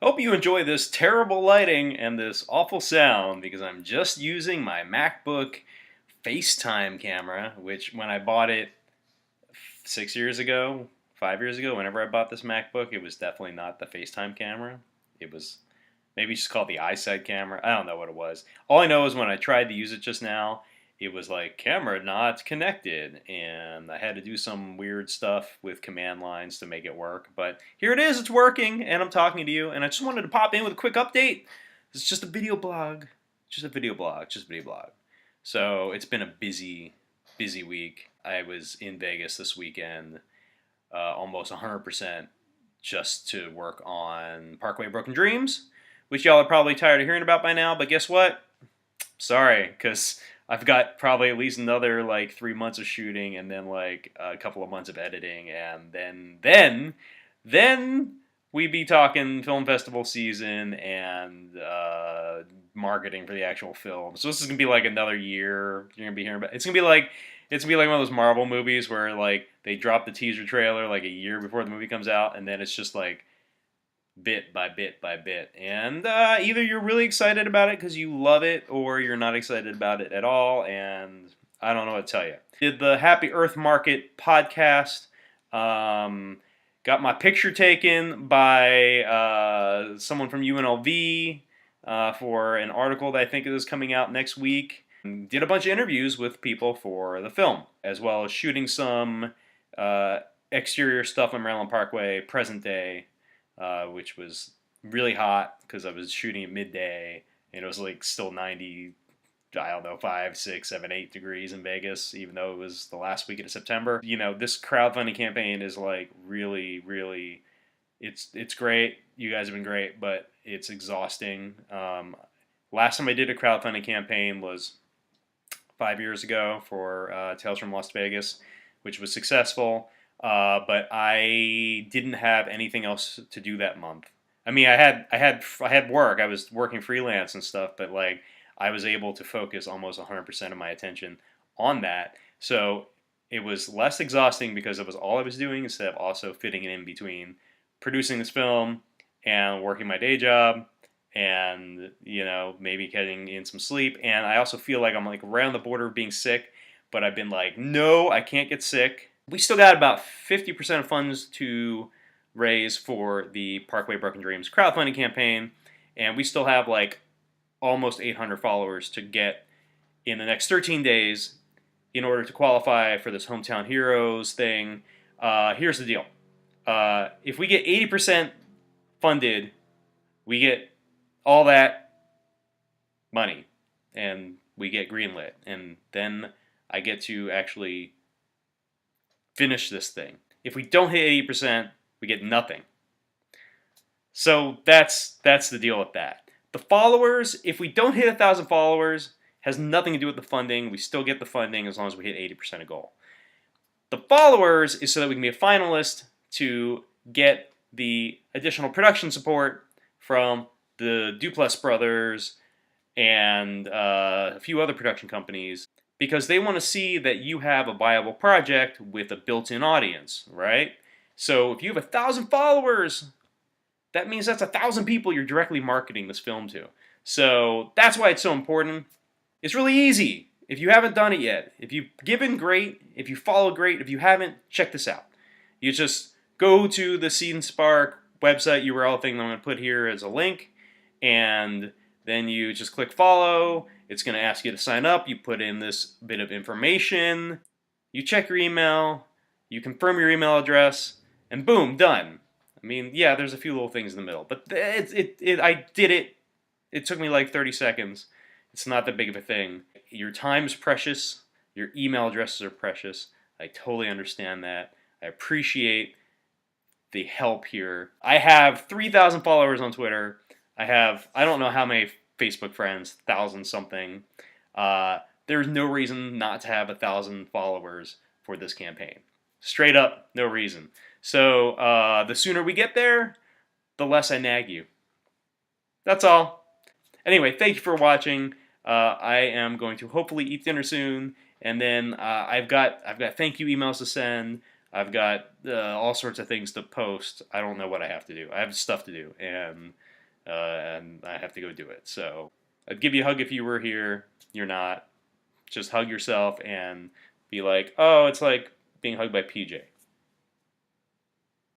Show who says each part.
Speaker 1: Hope you enjoy this terrible lighting and this awful sound because I'm just using my MacBook FaceTime camera, which when I bought it 6 years ago, 5 years ago, whenever I bought this MacBook, it was definitely not the FaceTime camera. It was maybe just called the iSight camera. I don't know what it was. All I know is when I tried to use it just now, it was like camera not connected, and I had to do some weird stuff with command lines to make it work. But here it is, it's working, and I'm talking to you, and I just wanted to pop in with a quick update. It's just a video blog, just a video blog. So it's been a busy, busy week. I was in Vegas this weekend, almost 100% just to work on Parkway of Broken Dreams, which y'all are probably tired of hearing about by now, but guess what? Sorry, because I've got probably at least another like 3 months of shooting and then like a couple of months of editing, and then we be talking film festival season and marketing for the actual film. So this is gonna be like another year. You're gonna be hearing about. It's gonna be like one of those Marvel movies where like they drop the teaser trailer like a year before the movie comes out, and then it's just like bit by bit by bit. And either you're really excited about it because you love it, or you're not excited about it at all. And I don't know what to tell you. Did the Happy Earth Market podcast. Got my picture taken by someone from UNLV for an article that I think is coming out next week. Did a bunch of interviews with people for the film, as well as shooting some exterior stuff on Maryland Parkway, present day, which was really hot because I was shooting at midday and it was like still 90, I don't know, 5, 6, 7, 8 degrees in Vegas, even though it was the last weekend of September. You know, this crowdfunding campaign is like really, really, it's great. You guys have been great, but it's exhausting. Last time I did a crowdfunding campaign was 5 years ago for Tales from Las Vegas, which was successful. But I didn't have anything else to do that month. I mean, I had work. I was working freelance and stuff, but like I was able to focus almost 100% of my attention on that. So it was less exhausting because it was all I was doing instead of also fitting it in between producing this film and working my day job and maybe getting in some sleep. And I also feel like I'm like around the border of being sick, but I've been like, no, I can't get sick. We still got about 50% of funds to raise for the Parkway Broken Dreams crowdfunding campaign, and we still have like almost 800 followers to get in the next 13 days in order to qualify for this Hometown Heroes thing. Here's the deal. If we get 80% funded, we get all that money, and we get greenlit, and then I get to actually finish this thing. If we don't hit 80%, we get nothing. So that's the deal with that. The followers, if we don't hit 1,000 followers, has nothing to do with the funding. We still get the funding as long as we hit 80% of goal. The followers is so that we can be a finalist to get the additional production support from the Duplass brothers and a few other production companies, because they want to see that you have a viable project with a built-in audience, right? So if you have 1,000 followers, that means that's 1,000 people you're directly marketing this film to. So that's why it's so important. It's really easy. If you haven't done it yet, if you've given, great. If you follow, great. If you haven't, check this out. You just go to the seed&spark website URL thing that I'm going to put here as a link, and then you just click follow. It's going to ask you to sign up. You put in this bit of information. You check your email. You confirm your email address, and boom, done. I mean, yeah, there's a few little things in the middle, but I did it. It took me like 30 seconds. It's not that big of a thing. Your time is precious. Your email addresses are precious. I totally understand that. I appreciate the help here. I have 3,000 followers on Twitter. I don't know how many Facebook friends, 1,000 something. There's no reason not to have 1,000 followers for this campaign. Straight up, no reason. So the sooner we get there, the less I nag you. That's all. Anyway, thank you for watching. I am going to hopefully eat dinner soon, and then I've got thank you emails to send. I've got all sorts of things to post. I don't know what I have to do. I have stuff to do, and I have to go do it. So I'd give you a hug if you were here. You're not. Just hug yourself and be like, oh, it's like being hugged by PJ.